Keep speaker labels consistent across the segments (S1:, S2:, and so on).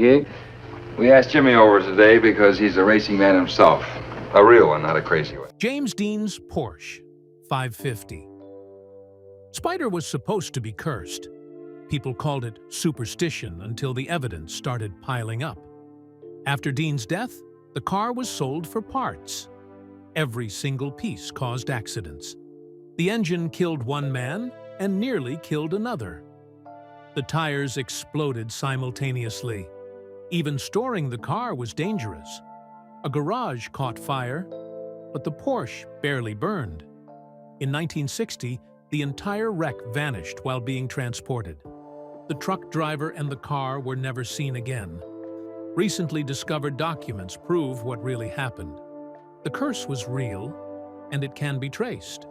S1: Maggie. We asked Jimmy over today because he's a racing man himself. A real one, not a crazy one.
S2: James Dean's Porsche 550. Spyder was supposed to be cursed. People called it superstition until the evidence started piling up. After Dean's death, the car was sold for parts. Every single piece caused accidents. The engine killed one man and nearly killed another. The tires exploded simultaneously. Even storing the car was dangerous. A garage caught fire, but the Porsche barely burned. In 1960, the entire wreck vanished while being transported. The truck driver and the car were never seen again. Recently discovered documents prove what really happened. The curse was real, and it can be traced.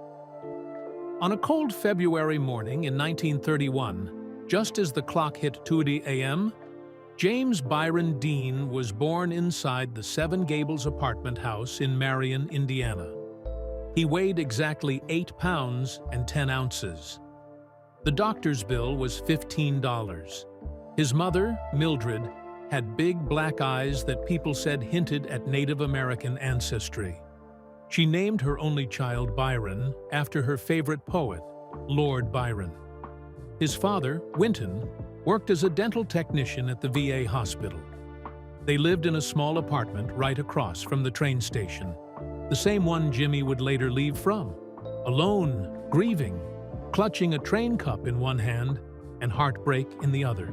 S2: On a cold February morning in 1931, just as the clock hit 2:30 a.m., James Byron Dean was born inside the Seven Gables apartment house in Marion, Indiana. He weighed exactly 8 pounds and 10 ounces. The doctor's bill was $15. His mother, Mildred, had big black eyes that people said hinted at Native American ancestry. She named her only child Byron after her favorite poet, Lord Byron. His father, Winton, worked as a dental technician at the VA hospital. They lived in a small apartment right across from the train station, the same one Jimmy would later leave from, alone, grieving, clutching a train cup in one hand and heartbreak in the other.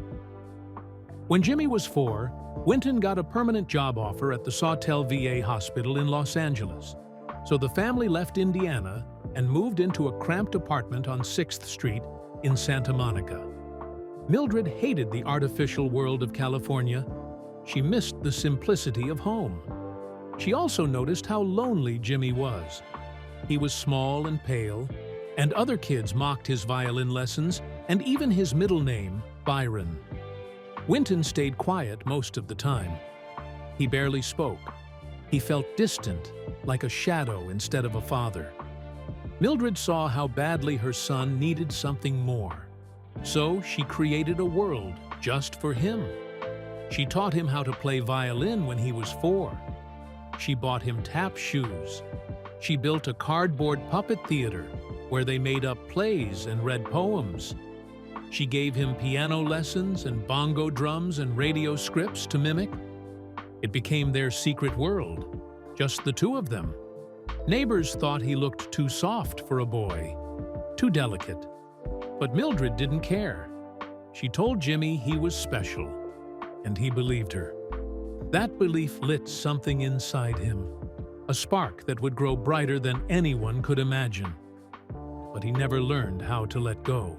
S2: When Jimmy was 4, Winton got a permanent job offer at the Sawtell VA hospital in Los Angeles, so the family left Indiana and moved into a cramped apartment on 6th Street in Santa Monica. Mildred hated the artificial world of California. She missed the simplicity of home. She also noticed how lonely Jimmy was. He was small and pale, and other kids mocked his violin lessons and even his middle name, Byron. Winton stayed quiet most of the time. He barely spoke. He felt distant, like a shadow instead of a father. Mildred saw how badly her son needed something more. So she created a world just for him. She taught him how to play violin when he was 4. She bought him tap shoes. She built a cardboard puppet theater where they made up plays and read poems. She gave him piano lessons and bongo drums and radio scripts to mimic. It became their secret world, just the two of them. Neighbors thought he looked too soft for a boy, too delicate. But Mildred didn't care. She told Jimmy he was special, and he believed her. That belief lit something inside him, a spark that would grow brighter than anyone could imagine. But he never learned how to let go.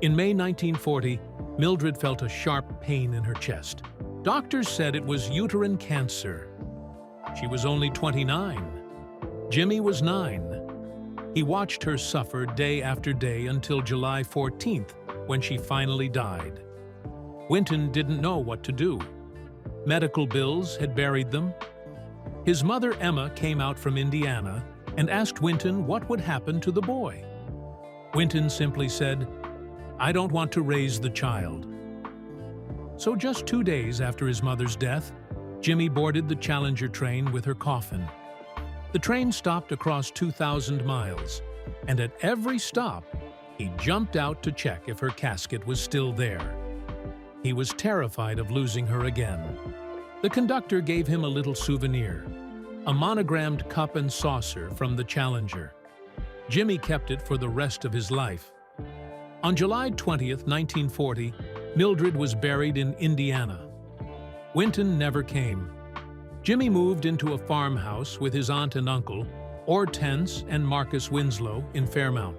S2: In May 1940, Mildred felt a sharp pain in her chest. Doctors said it was uterine cancer. She was only 29. Jimmy was 9. He watched her suffer day after day until July 14th, when she finally died. Winton didn't know what to do. Medical bills had buried them. His mother, Emma, came out from Indiana and asked Winton what would happen to the boy. Winton simply said, "I don't want to raise the child." So just 2 days after his mother's death, Jimmy boarded the Challenger train with her coffin. The train stopped across 2,000 miles, and at every stop, he jumped out to check if her casket was still there. He was terrified of losing her again. The conductor gave him a little souvenir, a monogrammed cup and saucer from the Challenger. Jimmy kept it for the rest of his life. On July 20th, 1940, Mildred was buried in Indiana. Winton never came. Jimmy moved into a farmhouse with his aunt and uncle, Hortense and Marcus Winslow, in Fairmount.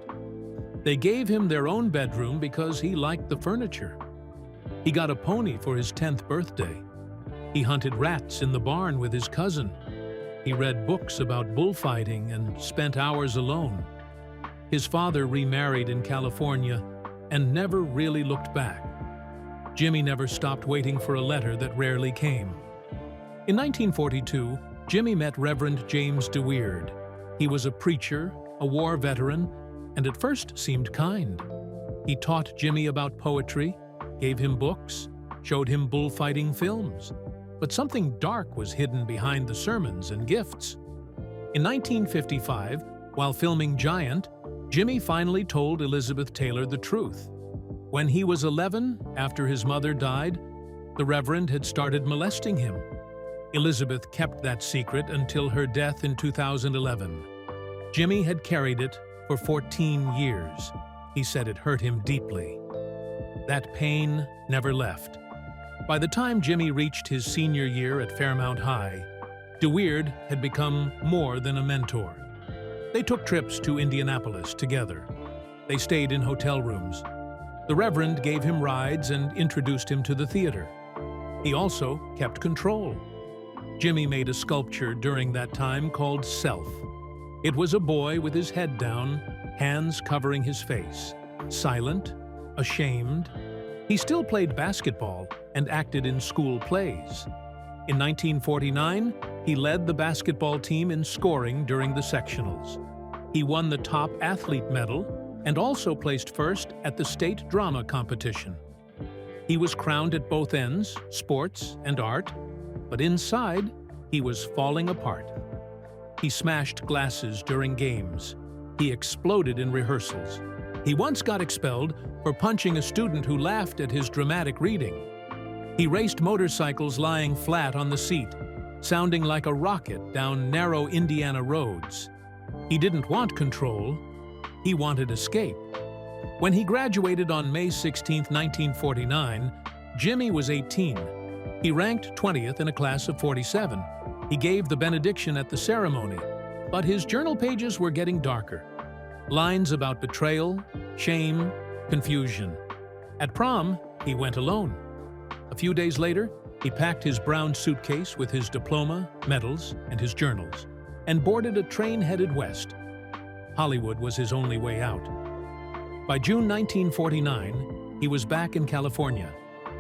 S2: They gave him their own bedroom because he liked the furniture. He got a pony for his 10th birthday. He hunted rats in the barn with his cousin. He read books about bullfighting and spent hours alone. His father remarried in California and never really looked back. Jimmy never stopped waiting for a letter that rarely came. In 1942, Jimmy met Reverend James DeWeerd. He was a preacher, a war veteran, and at first seemed kind. He taught Jimmy about poetry, gave him books, showed him bullfighting films, but something dark was hidden behind the sermons and gifts. In 1955, while filming Giant, Jimmy finally told Elizabeth Taylor the truth. When he was 11, after his mother died, the Reverend had started molesting him. Elizabeth kept that secret until her death in 2011. Jimmy had carried it for 14 years. He said it hurt him deeply. That pain never left. By the time Jimmy reached his senior year at Fairmount High, DeWeird had become more than a mentor. They took trips to Indianapolis together. They stayed in hotel rooms. The Reverend gave him rides and introduced him to the theater. He also kept control. Jimmy made a sculpture during that time called Self. It was a boy with his head down, hands covering his face, silent, ashamed. He still played basketball and acted in school plays. In 1949, he led the basketball team in scoring during the sectionals. He won the top athlete medal and also placed first at the state drama competition. He was crowned at both ends, sports and art, but inside, he was falling apart. He smashed glasses during games. He exploded in rehearsals. He once got expelled for punching a student who laughed at his dramatic reading. He raced motorcycles lying flat on the seat, sounding like a rocket down narrow Indiana roads. He didn't want control. He wanted escape. When he graduated on May 16, 1949, Jimmy was 18. He ranked 20th in a class of 47. He gave the benediction at the ceremony, but his journal pages were getting darker. Lines about betrayal, shame, confusion. At prom, he went alone. A few days later, he packed his brown suitcase with his diploma, medals, and his journals, and boarded a train headed west. Hollywood was his only way out. By June 1949, he was back in California,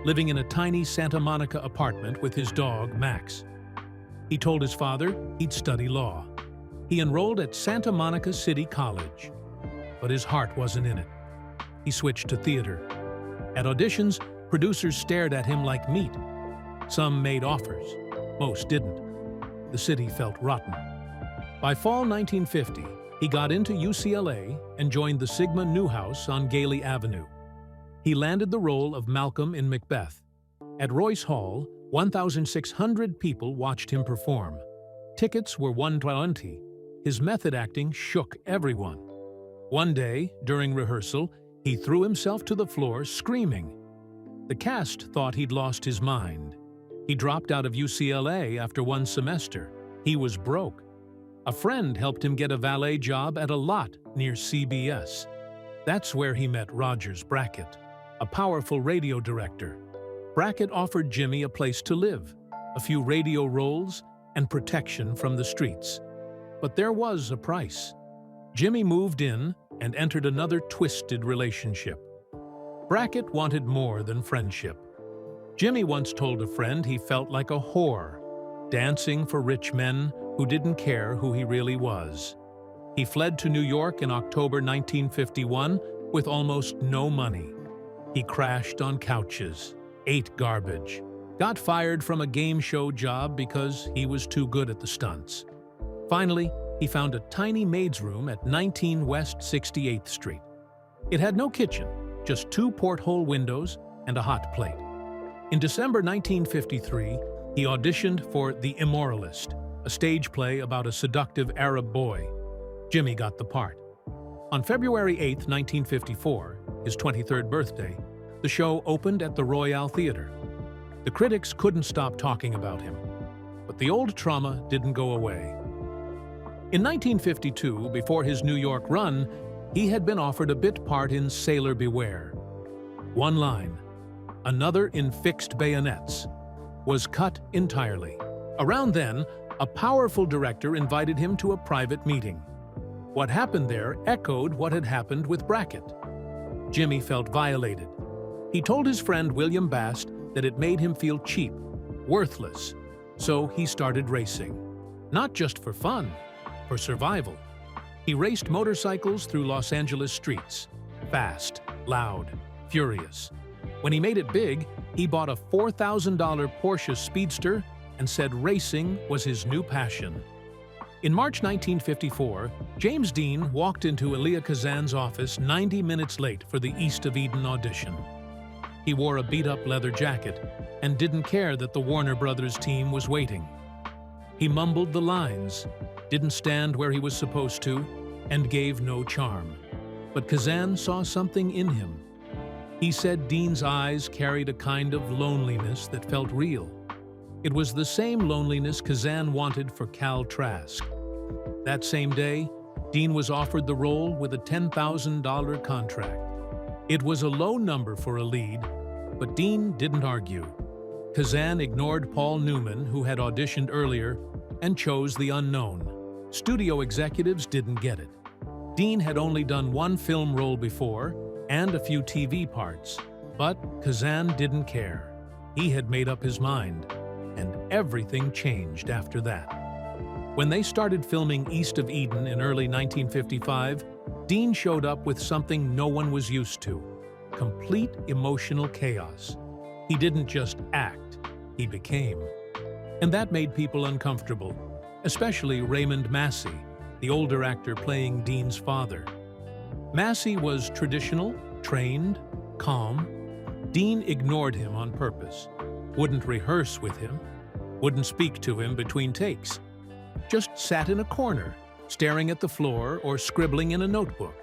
S2: living in a tiny Santa Monica apartment with his dog, Max. He told his father he'd study law. He enrolled at Santa Monica City College, but his heart wasn't in it. He switched to theater. At auditions, producers stared at him like meat. Some made offers, most didn't. The city felt rotten. By fall 1950, he got into UCLA and joined the Sigma Newhouse on Gailey Avenue. He landed the role of Malcolm in Macbeth. At Royce Hall, 1,600 people watched him perform. Tickets were $120. His method acting shook everyone. One day, during rehearsal, he threw himself to the floor screaming. The cast thought he'd lost his mind. He dropped out of UCLA after one semester. He was broke. A friend helped him get a valet job at a lot near CBS. That's where he met Rogers Brackett, a powerful radio director. Brackett offered Jimmy a place to live, a few radio roles, and protection from the streets. But there was a price. Jimmy moved in and entered another twisted relationship. Brackett wanted more than friendship. Jimmy once told a friend he felt like a whore, dancing for rich men who didn't care who he really was. He fled to New York in October 1951 with almost no money. He crashed on couches, ate garbage, got fired from a game show job because he was too good at the stunts. Finally, he found a tiny maid's room at 19 West 68th Street. It had no kitchen, just 2 porthole windows and a hot plate. In December 1953, he auditioned for The Immoralist, a stage play about a seductive Arab boy. Jimmy got the part. On February 8, 1954, his 23rd birthday, the show opened at the Royale Theater. The critics couldn't stop talking about him, but the old trauma didn't go away. In 1952, before his New York run, he had been offered a bit part in Sailor Beware. One line, "Another in fixed bayonets," was cut entirely. Around then, a powerful director invited him to a private meeting. What happened there echoed what had happened with Brackett. Jimmy felt violated. He told his friend William Bast that it made him feel cheap, worthless, so he started racing. Not just for fun, for survival. He raced motorcycles through Los Angeles streets, fast, loud, furious. When he made it big, he bought a $4,000 Porsche Speedster and said racing was his new passion. In March 1954, James Dean walked into Elia Kazan's office 90 minutes late for the East of Eden audition. He wore a beat-up leather jacket and didn't care that the Warner Brothers team was waiting. He mumbled the lines, didn't stand where he was supposed to, and gave no charm. But Kazan saw something in him. He said Dean's eyes carried a kind of loneliness that felt real. It was the same loneliness Kazan wanted for Cal Trask. That same day, Dean was offered the role with a $10,000 contract. It was a low number for a lead, but Dean didn't argue. Kazan ignored Paul Newman, who had auditioned earlier, and chose the unknown. Studio executives didn't get it. Dean had only done one film role before and a few TV parts, but Kazan didn't care. He had made up his mind, and everything changed after that. When they started filming East of Eden in early 1955, Dean showed up with something no one was used to: complete emotional chaos. He didn't just act, he became. And that made people uncomfortable, especially Raymond Massey, the older actor playing Dean's father. Massey was traditional, trained, calm. Dean ignored him on purpose, wouldn't rehearse with him, wouldn't speak to him between takes, just sat in a corner, staring at the floor or scribbling in a notebook.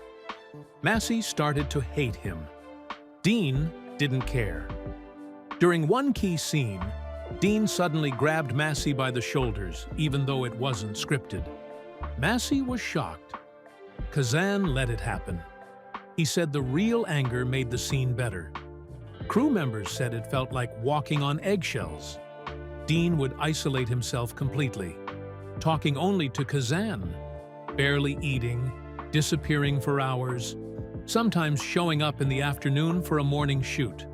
S2: Massey started to hate him. Dean didn't care. During one key scene, Dean suddenly grabbed Massey by the shoulders, even though it wasn't scripted. Massey was shocked. Kazan let it happen. He said the real anger made the scene better. Crew members said it felt like walking on eggshells. Dean would isolate himself completely, talking only to Kazan, barely eating, disappearing for hours, sometimes showing up in the afternoon for a morning shoot.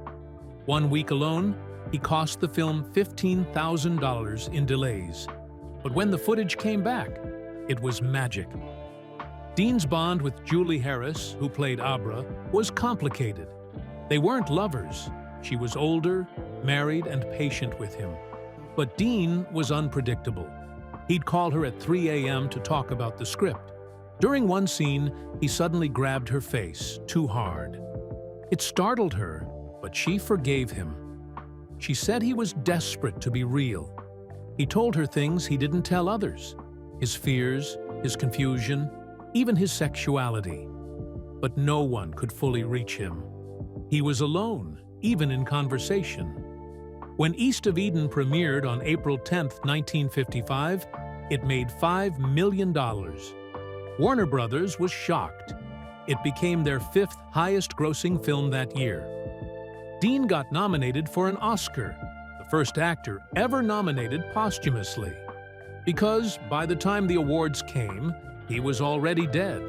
S2: 1 week alone, he cost the film $15,000 in delays. But when the footage came back, it was magic. Dean's bond with Julie Harris, who played Abra, was complicated. They weren't lovers. She was older, married, and patient with him. But Dean was unpredictable. He'd call her at 3 a.m. to talk about the script. During one scene, he suddenly grabbed her face too hard. It startled her, but she forgave him. She said he was desperate to be real. He told her things he didn't tell others: his fears, his confusion, even his sexuality. But no one could fully reach him. He was alone, even in conversation. When East of Eden premiered on April 10, 1955, it made $5 million. Warner Brothers was shocked. It became their 5th highest-grossing film that year. Dean got nominated for an Oscar, the first actor ever nominated posthumously. Because by the time the awards came, he was already dead.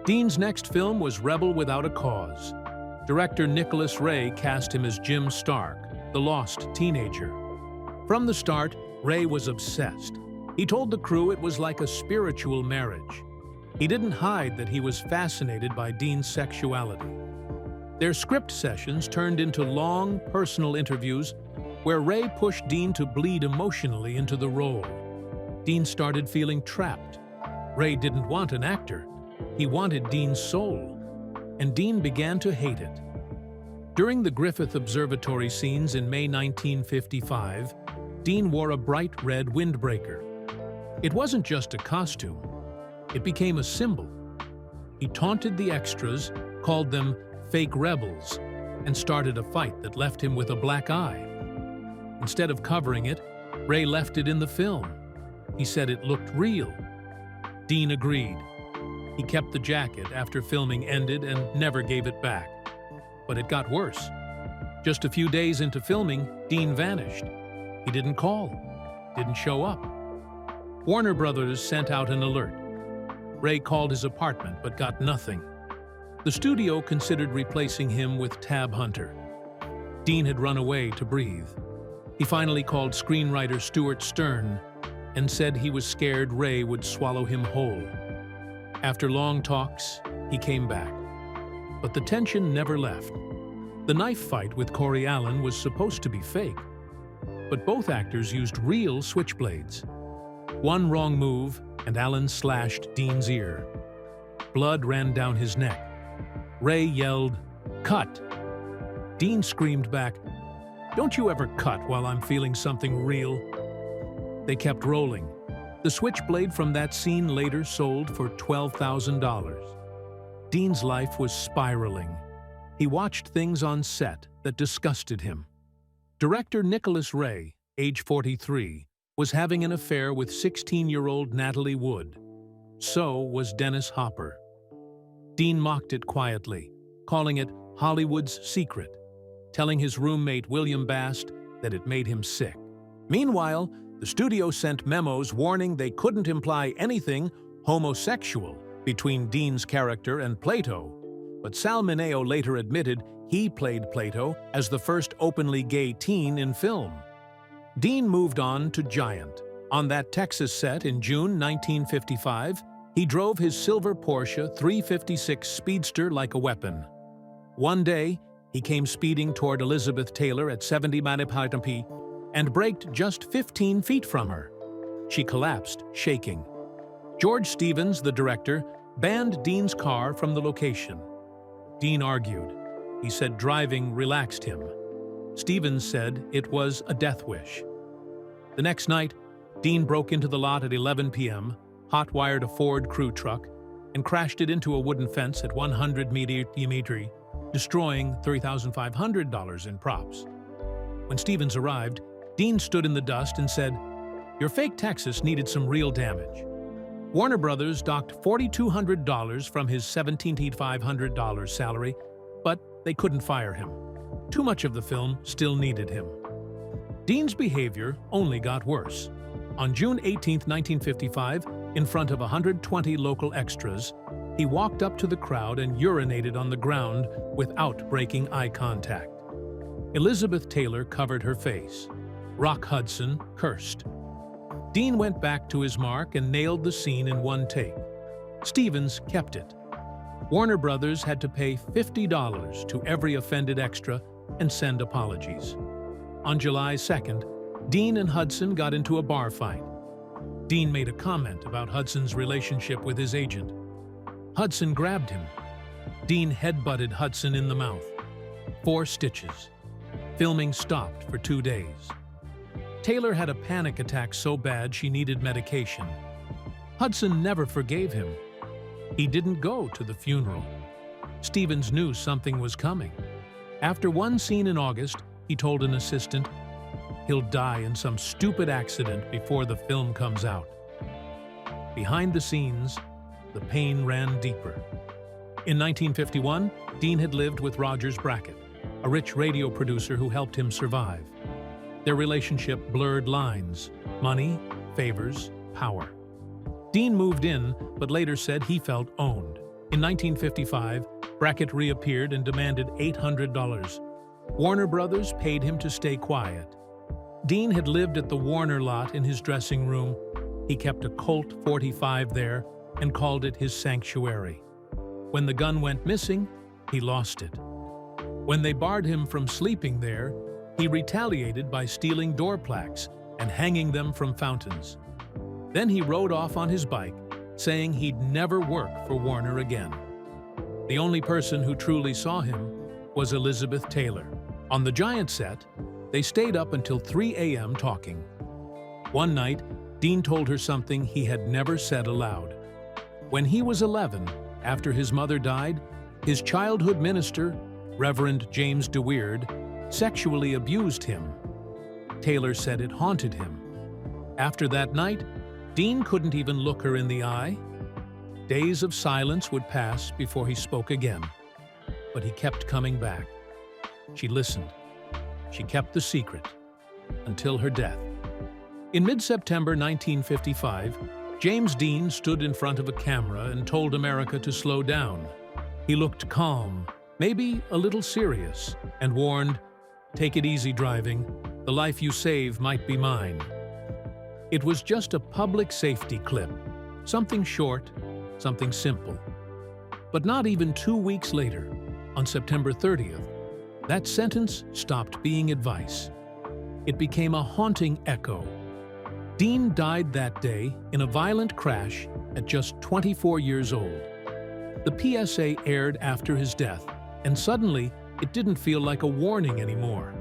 S2: Dean's next film was Rebel Without a Cause. Director Nicholas Ray cast him as Jim Stark, the lost teenager. From the start, Ray was obsessed. He told the crew it was like a spiritual marriage. He didn't hide that he was fascinated by Dean's sexuality. Their script sessions turned into long, personal interviews where Ray pushed Dean to bleed emotionally into the role. Dean started feeling trapped. Ray didn't want an actor. He wanted Dean's soul, and Dean began to hate it. During the Griffith Observatory scenes in May 1955, Dean wore a bright red windbreaker. It wasn't just a costume. It became a symbol. He taunted the extras, called them fake rebels, and started a fight that left him with a black eye. Instead of covering it, Ray left it in the film. He said it looked real. Dean agreed. He kept the jacket after filming ended and never gave it back. But it got worse. Just a few days into filming, Dean vanished. He didn't call, didn't show up. Warner Brothers sent out an alert. Ray called his apartment but got nothing. The studio considered replacing him with Tab Hunter. Dean had run away to breathe. He finally called screenwriter Stuart Stern and said he was scared Ray would swallow him whole. After long talks, he came back. But the tension never left. The knife fight with Corey Allen was supposed to be fake, but both actors used real switchblades. One wrong move, and Allen slashed Dean's ear. Blood ran down his neck. Ray yelled, "Cut!" Dean screamed back, "Don't you ever cut while I'm feeling something real." They kept rolling. The switchblade from that scene later sold for $12,000. Dean's life was spiraling. He watched things on set that disgusted him. Director Nicholas Ray, age 43, was having an affair with 16-year-old Natalie Wood. So was Dennis Hopper. Dean mocked it quietly, calling it Hollywood's secret, telling his roommate William Bast that it made him sick. Meanwhile, the studio sent memos warning they couldn't imply anything homosexual between Dean's character and Plato, but Sal Mineo later admitted he played Plato as the first openly gay teen in film. Dean moved on to Giant. On that Texas set in June 1955, he drove his silver Porsche 356 Speedster like a weapon. One day, he came speeding toward Elizabeth Taylor at 70 Manipaitampi and braked just 15 feet from her. She collapsed, shaking. George Stevens, the director, banned Dean's car from the location. Dean argued. He said driving relaxed him. Stevens said it was a death wish. The next night, Dean broke into the lot at 11 p.m., hot-wired a Ford crew truck, and crashed it into a wooden fence at 100 meters, destroying $3,500 in props. When Stevens arrived, Dean stood in the dust and said, "Your fake Texas needed some real damage." Warner Brothers docked $4,200 from his $17,500 salary, but they couldn't fire him. Too much of the film still needed him. Dean's behavior only got worse. On June 18, 1955, in front of 120 local extras, he walked up to the crowd and urinated on the ground without breaking eye contact. Elizabeth Taylor covered her face. Rock Hudson cursed. Dean went back to his mark and nailed the scene in one take. Stevens kept it. Warner Brothers had to pay $50 to every offended extra and send apologies. On July 2nd, Dean and Hudson got into a bar fight. Dean made a comment about Hudson's relationship with his agent. Hudson grabbed him. Dean headbutted Hudson in the mouth. 4 stitches. Filming stopped for 2 days. Taylor had a panic attack so bad she needed medication. Hudson never forgave him. He didn't go to the funeral. Stevens knew something was coming. After one scene in August, he told an assistant, "He'll die in some stupid accident before the film comes out." Behind the scenes, the pain ran deeper. In 1951, Dean had lived with Rogers Brackett, a rich radio producer who helped him survive. Their relationship blurred lines: money, favors, power. Dean moved in, but later said he felt owned. In 1955, Brackett reappeared and demanded $800. Warner Brothers paid him to stay quiet. Dean had lived at the Warner lot in his dressing room. He kept a Colt .45 there and called it his sanctuary. When the gun went missing, he lost it. When they barred him from sleeping there, he retaliated by stealing door plaques and hanging them from fountains. Then he rode off on his bike, saying he'd never work for Warner again. The only person who truly saw him was Elizabeth Taylor. On the Giant set, they stayed up until 3 a.m. talking. One night, Dean told her something he had never said aloud. When he was 11, after his mother died, his childhood minister, Reverend James DeWeird, sexually abused him. Taylor said it haunted him. After that night, Dean couldn't even look her in the eye. Days of silence would pass before he spoke again, but he kept coming back. She listened. She kept the secret until her death. In mid-September 1955, James Dean stood in front of a camera and told America to slow down. He looked calm, maybe a little serious, and warned, "Take it easy driving. The life you save might be mine." It was just a public safety clip, something short, something simple. But not even 2 weeks later, on September 30th, That sentence stopped being advice. It became a haunting echo. Dean died that day in a violent crash at just 24 years old. The PSA aired after his death, and suddenly it didn't feel like a warning anymore.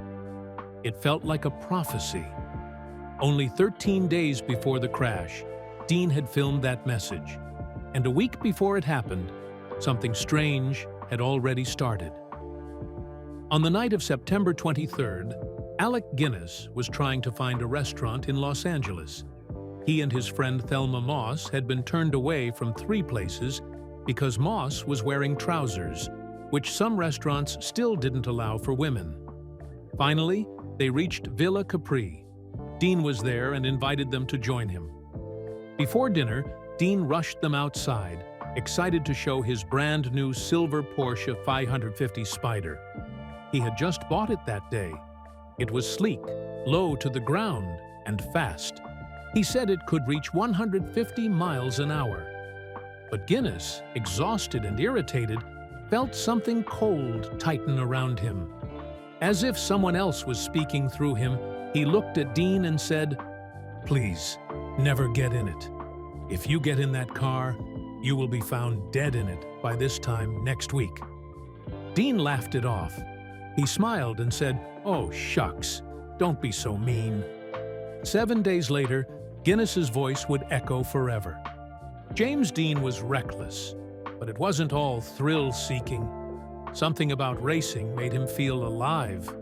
S2: It felt like a prophecy. Only 13 days before the crash, Dean had filmed that message. And a week before it happened, something strange had already started. On the night of September 23rd, Alec Guinness was trying to find a restaurant in Los Angeles. He and his friend Thelma Moss had been turned away from 3 places because Moss was wearing trousers, which some restaurants still didn't allow for women. Finally, they reached Villa Capri. Dean was there and invited them to join him. Before dinner, Dean rushed them outside, excited to show his brand-new silver Porsche 550 Spyder. He had just bought it that day. It was sleek, low to the ground, and fast. He said it could reach 150 miles an hour. But Guinness, exhausted and irritated, felt something cold tighten around him. As if someone else was speaking through him, he looked at Dean and said, "Please, never get in it. If you get in that car, you will be found dead in it by this time next week." Dean laughed it off. He smiled and said, "Oh, shucks, don't be so mean." 7 days later, Guinness's voice would echo forever. James Dean was reckless, but it wasn't all thrill-seeking. Something about racing made him feel alive.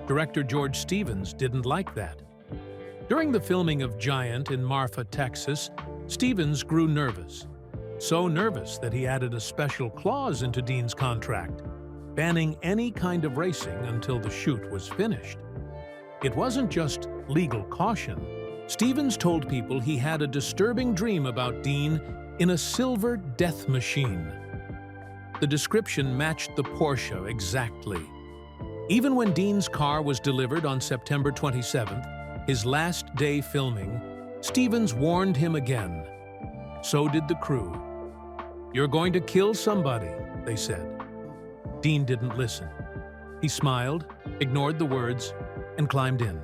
S2: Director George Stevens didn't like that. During the filming of Giant in Marfa, Texas, Stevens grew nervous. So nervous that he added a special clause into Dean's contract, banning any kind of racing until the shoot was finished. It wasn't just legal caution. Stevens told people he had a disturbing dream about Dean in a silver death machine. The description matched the Porsche exactly. Even when Dean's car was delivered on September 27th, his last day filming, Stevens warned him again. So did the crew. "You're going to kill somebody," they said. Dean didn't listen. He smiled, ignored the words, and climbed in.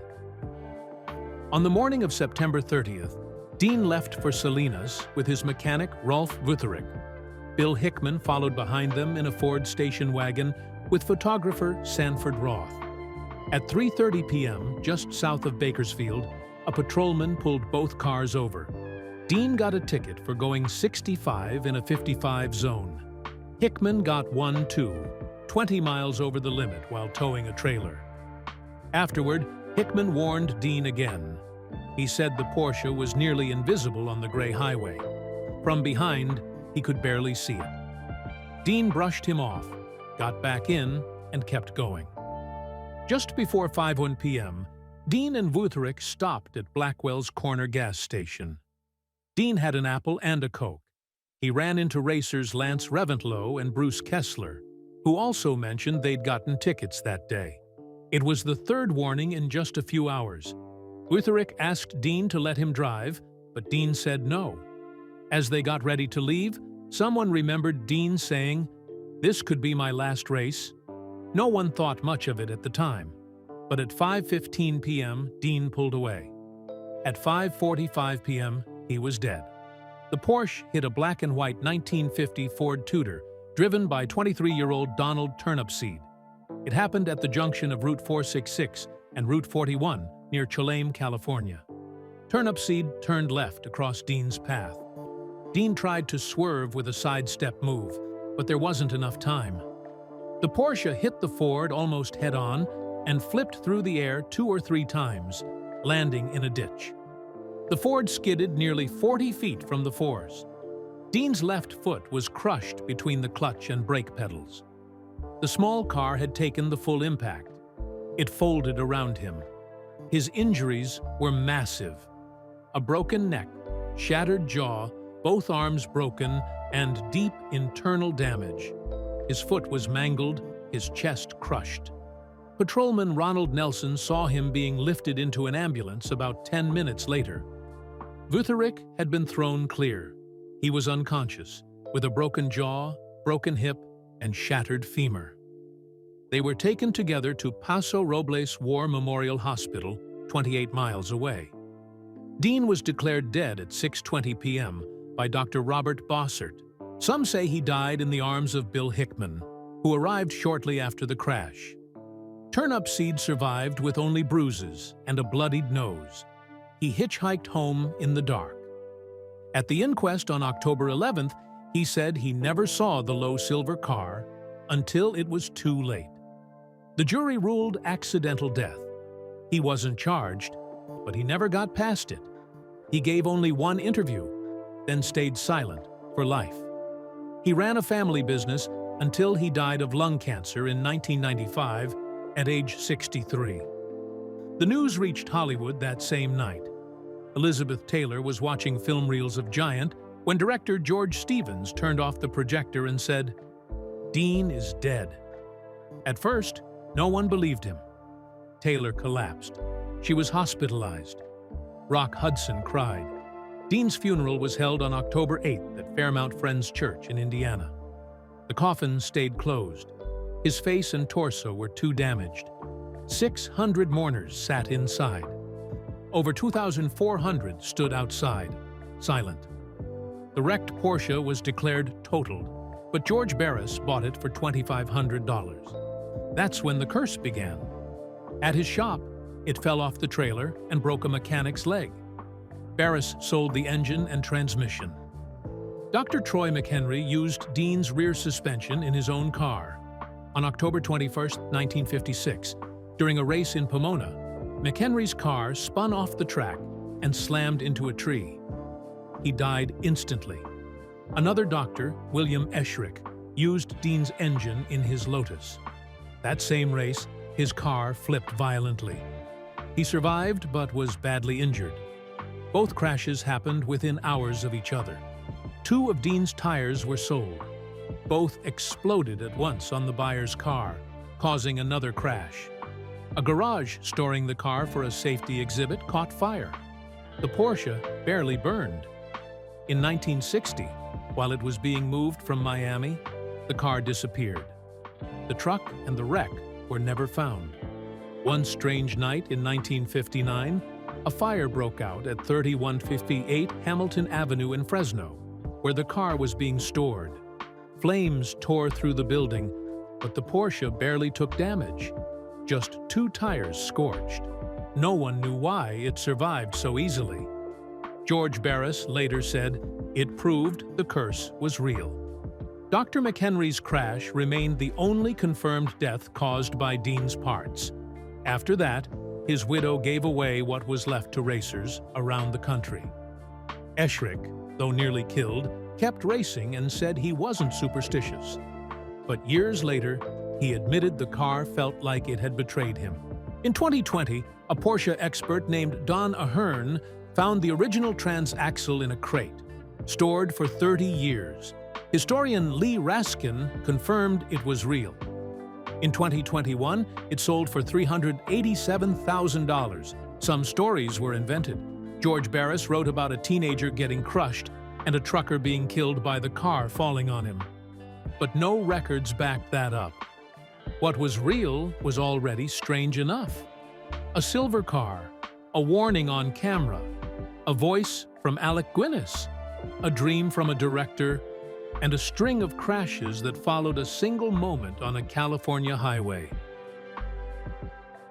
S2: On the morning of September 30th, Dean left for Salinas with his mechanic Rolf Wutherich. Bill Hickman followed behind them in a Ford station wagon with photographer Sanford Roth. At 3:30 p.m., just south of Bakersfield, a patrolman pulled both cars over. Dean got a ticket for going 65 in a 55 zone. Hickman got one too, 20 miles over the limit while towing a trailer. Afterward, Hickman warned Dean again. He said the Porsche was nearly invisible on the gray highway. From behind, he could barely see it. Dean brushed him off, got back in, and kept going. Just before 5:01 p.m., Dean and Wutherich stopped at Blackwell's corner gas station. Dean had an apple and a Coke. He ran into racers Lance Reventlow and Bruce Kessler, who also mentioned they'd gotten tickets that day. It was the third warning in just a few hours. Wutherich asked Dean to let him drive, but Dean said no. As they got ready to leave, someone remembered Dean saying, "This could be my last race." No one thought much of it at the time, but at 5:15 p.m., Dean pulled away. At 5:45 p.m., he was dead. The Porsche hit a black and white 1950 Ford Tudor, driven by 23-year-old Donald Turnipseed. It happened at the junction of Route 466 and Route 41 near Cholame, California. Turnipseed turned left across Dean's path. Dean tried to swerve with a sidestep move, but there wasn't enough time. The Porsche hit the Ford almost head-on and flipped through the air 2 or 3 times, landing in a ditch. The Ford skidded nearly 40 feet from the force. Dean's left foot was crushed between the clutch and brake pedals. The small car had taken the full impact. It folded around him. His injuries were massive. A broken neck, shattered jaw, both arms broken, and deep internal damage. His foot was mangled, his chest crushed. Patrolman Ronald Nelson saw him being lifted into an ambulance about 10 minutes later. Wutherich had been thrown clear. He was unconscious, with a broken jaw, broken hip, and shattered femur. They were taken together to Paso Robles War Memorial Hospital, 28 miles away. Dean was declared dead at 6:20 p.m. by Dr. Robert Bossert. Some say he died in the arms of Bill Hickman, who arrived shortly after the crash. Turnip Seed survived with only bruises and a bloodied nose. He hitchhiked home in the dark. At the inquest on October 11th, he said he never saw the low silver car until it was too late. The jury ruled accidental death. He wasn't charged, but he never got past it. He gave only one interview, then stayed silent for life. He ran a family business until he died of lung cancer in 1995 at age 63. The news reached Hollywood that same night. Elizabeth Taylor was watching film reels of Giant when director George Stevens turned off the projector and said, "Dean is dead." At first, no one believed him. Taylor collapsed. She was hospitalized. Rock Hudson cried. Dean's funeral was held on October 8th at Fairmount Friends Church in Indiana. The coffin stayed closed. His face and torso were too damaged. 600 mourners sat inside. Over 2,400 stood outside, silent. The wrecked Porsche was declared totaled, but George Barris bought it for $2,500. That's when the curse began. At his shop, it fell off the trailer and broke a mechanic's leg. Barris sold the engine and transmission. Dr. Troy McHenry used Dean's rear suspension in his own car. On October 21, 1956, during a race in Pomona, McHenry's car spun off the track and slammed into a tree. He died instantly. Another doctor, William Eschrick, used Dean's engine in his Lotus. That same race, his car flipped violently. He survived but was badly injured. Both crashes happened within hours of each other. 2 of Dean's tires were sold. Both exploded at once on the buyer's car, causing another crash. A garage storing the car for a safety exhibit caught fire. The Porsche barely burned. In 1960, while it was being moved from Miami, the car disappeared. The truck and the wreck were never found. One strange night in 1959, a fire broke out at 3158 Hamilton Avenue in Fresno, where the car was being stored. Flames tore through the building, but the Porsche barely took damage. Just 2 tires scorched. No one knew why it survived so easily. George Barris later said, "It proved the curse was real." Dr. McHenry's crash remained the only confirmed death caused by Dean's parts. After that, his widow gave away what was left to racers around the country. Eschrick, though nearly killed, kept racing and said he wasn't superstitious. But years later, he admitted the car felt like it had betrayed him. In 2020, a Porsche expert named Don Ahern found the original transaxle in a crate, stored for 30 years. Historian Lee Raskin confirmed it was real. In 2021, it sold for $387,000. Some stories were invented. George Barris wrote about a teenager getting crushed and a trucker being killed by the car falling on him. But no records backed that up. What was real was already strange enough. A silver car, a warning on camera, a voice from Alec Guinness, a dream from a director, and a string of crashes that followed a single moment on a California highway.